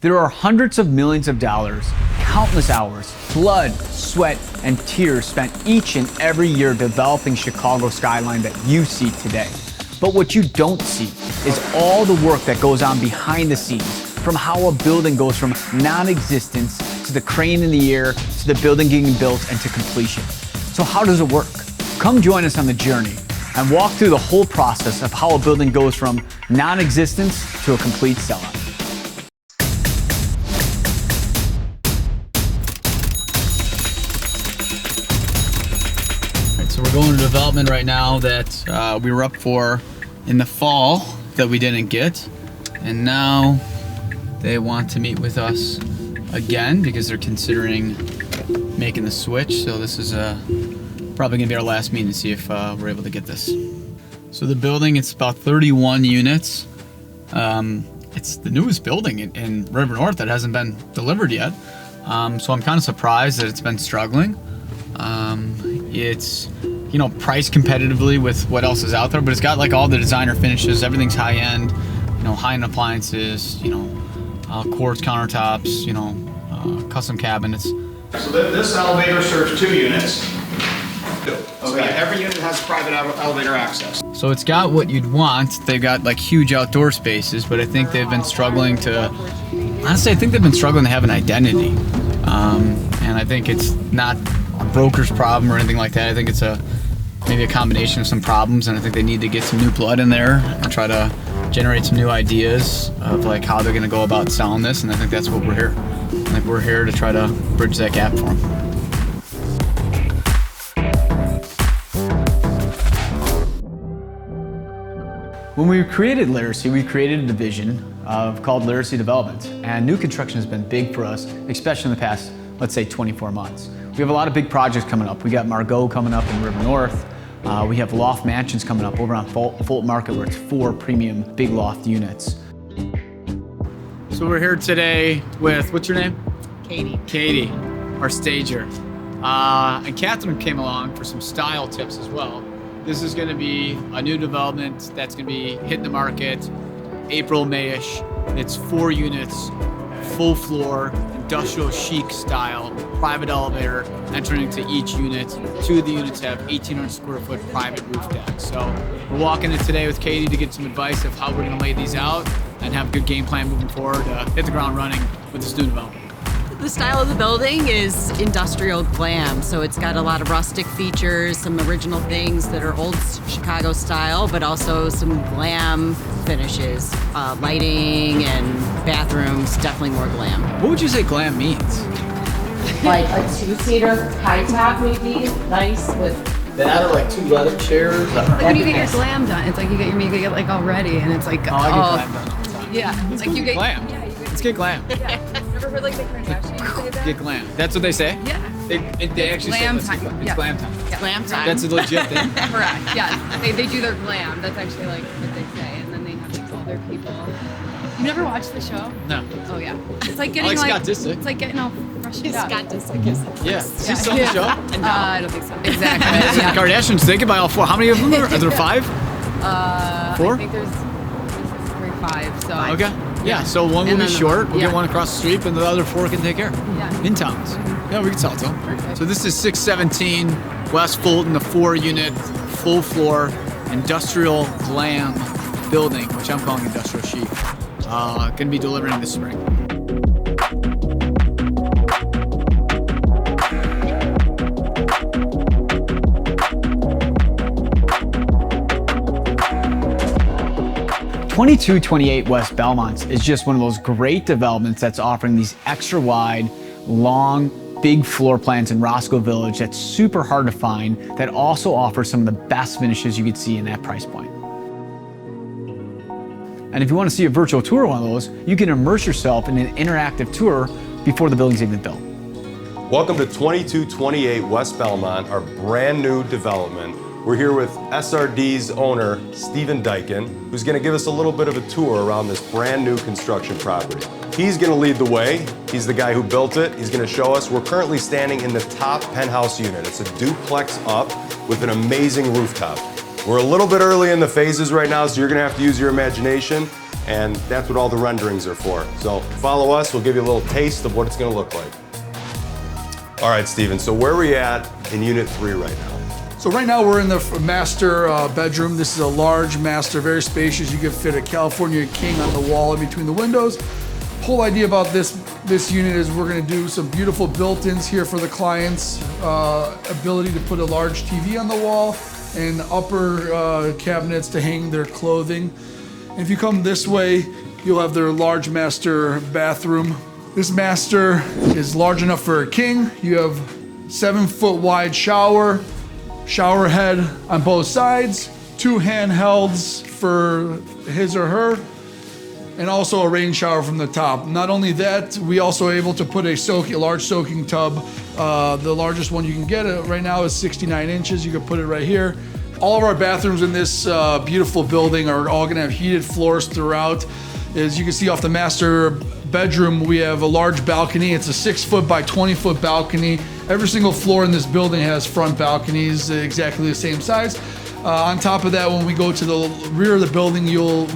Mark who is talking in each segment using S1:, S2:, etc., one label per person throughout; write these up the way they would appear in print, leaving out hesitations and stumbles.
S1: There are hundreds of millions of dollars, countless hours, blood, sweat, and tears spent each and every year developing Chicago skyline that you see today. But what you don't see is all the work that goes on behind the scenes, from how a building goes from non-existence to the crane in the air to the building getting built and to completion. So how does it work? Come join us on the journey and walk through the whole process of how a building goes from non-existence to a complete sellout. So we're going to development right now that we were up for in the fall that we didn't get, and now they want to meet with us again because they're considering making the switch. So this is probably gonna be our last meeting to see if we're able to get this. So the building, it's about 31 units. It's the newest building in River North that hasn't been delivered yet. So I'm kind of surprised that it's been struggling. It's, you know, priced competitively with what else is out there, but it's got like all the designer finishes. Everything's high end, you know, high end appliances, you know, quartz countertops, you know, custom cabinets.
S2: So this elevator serves 2 units. So
S1: Okay.
S2: every unit has private elevator access.
S1: So it's got what you'd want. They've got like huge outdoor spaces, but I think they've been struggling to, honestly, I think they've been struggling to have an identity. And I think it's not a broker's problem or anything like that. I think it's maybe a combination of some problems, and I think they need to get some new blood in there and try to generate some new ideas of like how they're gonna go about selling this, and I think that's what we're here. Like we're here to try to bridge that gap for them. When we created Laricy, we created a division called Laricy Development, and new construction has been big for us, especially in the past, let's say 24 months. We have a lot of big projects coming up. We got Margot coming up in River North. We have loft mansions coming up over on Fulton Market, where it's 4 premium big loft units. So we're here today with, what's your name?
S3: Katie.
S1: Katie, our stager. And Catherine came along for some style tips as well. This is gonna be a new development that's gonna be hitting the market April, May-ish. It's 4 units, full floor, industrial chic style, private elevator entering into each unit. 2 of the units have 1,800 square foot private roof decks. So we're walking in today with Katie to get some advice of how we're gonna lay these out and have a good game plan moving forward to hit the ground running with this new development.
S3: The style of the building is industrial glam, so it's got a lot of rustic features, some original things that are old Chicago style, but also some glam finishes, lighting and bathrooms, definitely more glam.
S1: What would you say glam means?
S4: Like a 2-seater high top maybe, nice with.
S1: That or like 2 leather chairs?
S5: Like when you get your glam done, it's like you get your makeup like all ready, and it's like
S1: Oh, I get glam done all the time.
S5: yeah,
S1: Let's
S5: like
S1: go
S5: you get
S1: glam.
S5: Yeah, you
S1: Let's get glam.
S5: Never heard like the Kardashians say that?
S1: Get glam. That's what they say?
S5: Yeah.
S1: They actually
S5: Glam
S1: say
S5: time.
S1: it's
S5: Yeah.
S1: glam time.
S5: Yeah.
S3: Glam time.
S1: That's a legit thing.
S5: Correct. Yes. They do their glam. That's actually like what they say, and then they have like all their people. You never watched the show?
S1: No.
S5: Oh yeah. It's like
S1: I
S5: getting
S1: like Scott Disick.
S5: It's like getting all freshened up.
S3: Scott Disick is
S1: Yeah. Is he still on the show?
S5: I don't think so. Exactly.
S1: Listen, the Kardashians, they can buy all 4. How many of them are there? Are there 5? 4?
S5: I think there's 5. So
S1: Okay. Yeah, so one will
S5: And
S1: be
S5: then
S1: short. We'll
S5: yeah.
S1: get one across the street, and the other 4 can take care.
S5: Yeah.
S1: In towns. Yeah, we can sell it to them.
S5: Perfect.
S1: So this is 617 West Fulton, the 4-unit, full floor, industrial glam building, which I'm calling industrial chic. Gonna be delivering this spring. (2228) West Belmont is just one of those great developments that's offering these extra wide, long, big floor plans in Roscoe Village that's super hard to find, that also offers some of the best finishes you could see in that price point. And if you want to see a virtual tour of one of those, you can immerse yourself in an interactive tour before the building's even built.
S6: Welcome to 2228 West Belmont, our brand new development. We're here with SRD's owner, Stephen Dyken, who's gonna give us a little bit of a tour around this brand new construction property. He's gonna lead the way. He's the guy who built it. He's gonna show us. We're currently standing in the top penthouse unit. It's a duplex up with an amazing rooftop. We're a little bit early in the phases right now, so you're gonna have to use your imagination. and that's what all the renderings are for. So follow us, we'll give you a little taste of what it's gonna look like. All right, Steven, so where are we at in Unit 3 right now?
S7: So right now we're in the master bedroom. This is a large master, very spacious. You can fit a California king on the wall in between the windows. Whole idea about this unit is we're gonna do some beautiful built-ins here for the clients. Ability to put a large TV on the wall and upper cabinets to hang their clothing. And if you come this way, you'll have their large master bathroom. This master is large enough for a king. You have 7-foot wide shower head on both sides, 2 handhelds for his or her, and also a rain shower from the top. Not only that, we also are able to put a large soaking tub. The largest one you can get right now is 69 inches. You can put it right here. All of our bathrooms in this beautiful building are all gonna have heated floors throughout. As you can see off the master bedroom, we have a large balcony. It's a 6-foot by 20-foot balcony. Every single floor in this building has front balconies exactly the same size. On top of that, when we go to the rear of the building,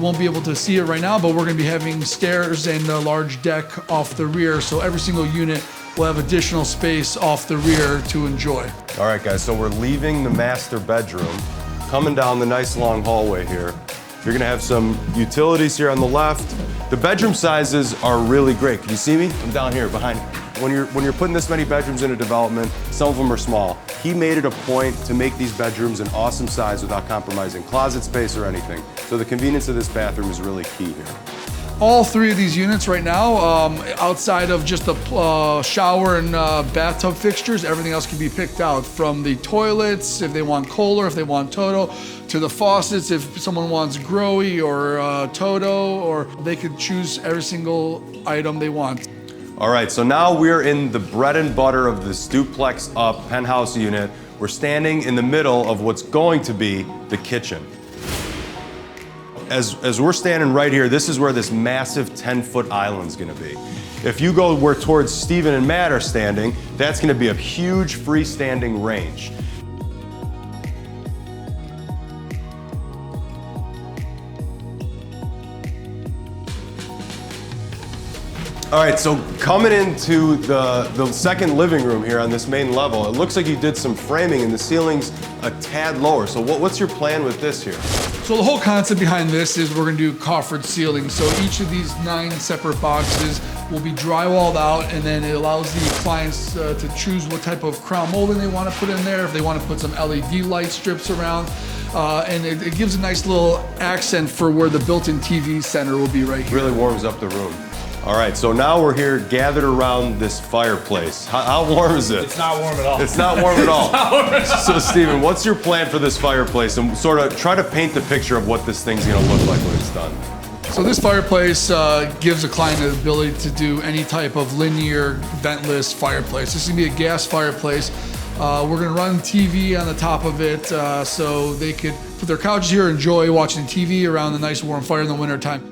S7: won't be able to see it right now, but we're gonna be having stairs and a large deck off the rear. So every single unit will have additional space off the rear to enjoy.
S6: All right, guys, so we're leaving the master bedroom, coming down the nice long hallway here. You're gonna have some utilities here on the left. The bedroom sizes are really great. Can you see me? I'm down here behind. When you're putting this many bedrooms in a development, some of them are small. He made it a point to make these bedrooms an awesome size without compromising closet space or anything. So the convenience of this bathroom is really key here.
S7: All 3 of these units right now, outside of just the shower and bathtub fixtures, everything else can be picked out. From the toilets, if they want Kohler, if they want Toto, to the faucets, if someone wants Growy or Toto, or they could choose every single item they want.
S6: All right, so now we're in the bread and butter of this duplex up penthouse unit. We're standing in the middle of what's going to be the kitchen. As we're standing right here, this is where this massive 10-foot island's gonna be. If you go where towards Steven and Matt are standing, that's gonna be a huge freestanding range. All right, so coming into the second living room here on this main level, it looks like you did some framing and the ceiling's a tad lower. So what's your plan with this here?
S7: So the whole concept behind this is we're gonna do coffered ceilings. So each of these 9 separate boxes will be drywalled out, and then it allows the clients to choose what type of crown molding they wanna put in there, if they wanna put some LED light strips around. And it gives a nice little accent for where the built-in TV center will be right here.
S6: Really warms up the room. All right, so now we're here gathered around this fireplace. How warm is it?
S8: It's not warm at all.
S6: It's not warm at all. So Steven, what's your plan for this fireplace? And sort of try to paint the picture of what this thing's gonna look like when it's done.
S7: So this fireplace gives a client the ability to do any type of linear ventless fireplace. This is gonna be a gas fireplace. We're gonna run TV on the top of it so they could put their couches here, enjoy watching TV around the nice warm fire in the wintertime.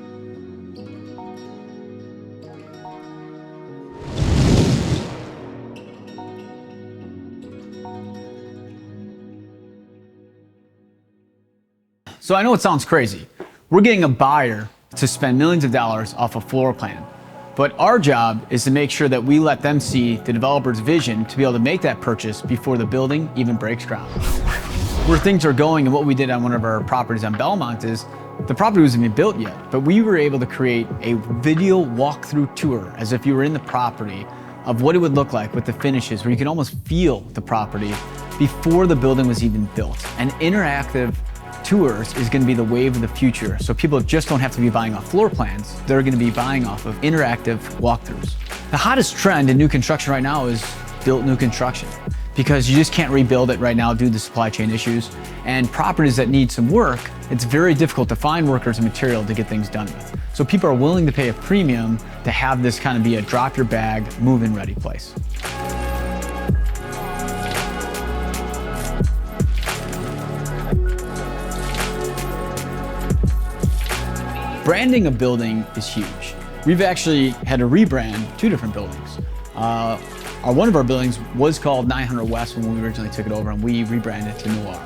S1: So I know it sounds crazy. We're getting a buyer to spend millions of dollars off a floor plan. But our job is to make sure that we let them see the developer's vision to be able to make that purchase before the building even breaks ground. Where things are going and what we did on one of our properties on Belmont is the property wasn't even built yet, but we were able to create a video walkthrough tour as if you were in the property of what it would look like with the finishes, where you can almost feel the property before the building was even built. And interactive tours is going to be the wave of the future. So people just don't have to be buying off floor plans. They're going to be buying off of interactive walkthroughs. The hottest trend in new construction right now is built new construction, because you just can't rebuild it right now due to the supply chain issues. And properties that need some work, it's very difficult to find workers and material to get things done with. So people are willing to pay a premium to have this kind of be a drop your bag, move-in ready place. Branding a building is huge. We've actually had to rebrand 2 different buildings. One of our buildings was called 900 West when we originally took it over, and we rebranded to Noir.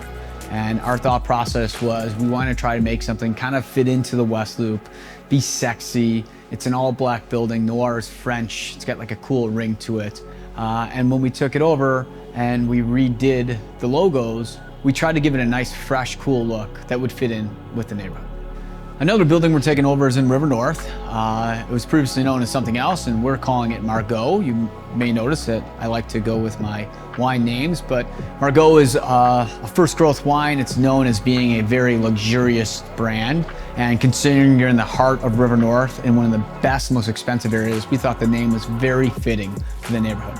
S1: And our thought process was we want to try to make something kind of fit into the West Loop, be sexy. It's an all black building. Noir is French. It's got like a cool ring to it. And when we took it over and we redid the logos, we tried to give it a nice, fresh, cool look that would fit in with the neighborhood. Another building we're taking over is in River North. It was previously known as something else, and we're calling it Margaux. You may notice that I like to go with my wine names, but Margaux is a first growth wine. It's known as being a very luxurious brand, and considering you're in the heart of River North in one of the best, most expensive areas, we thought the name was very fitting for the neighborhood.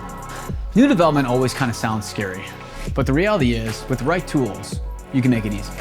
S1: New development always kind of sounds scary, but the reality is, with the right tools, you can make it easy.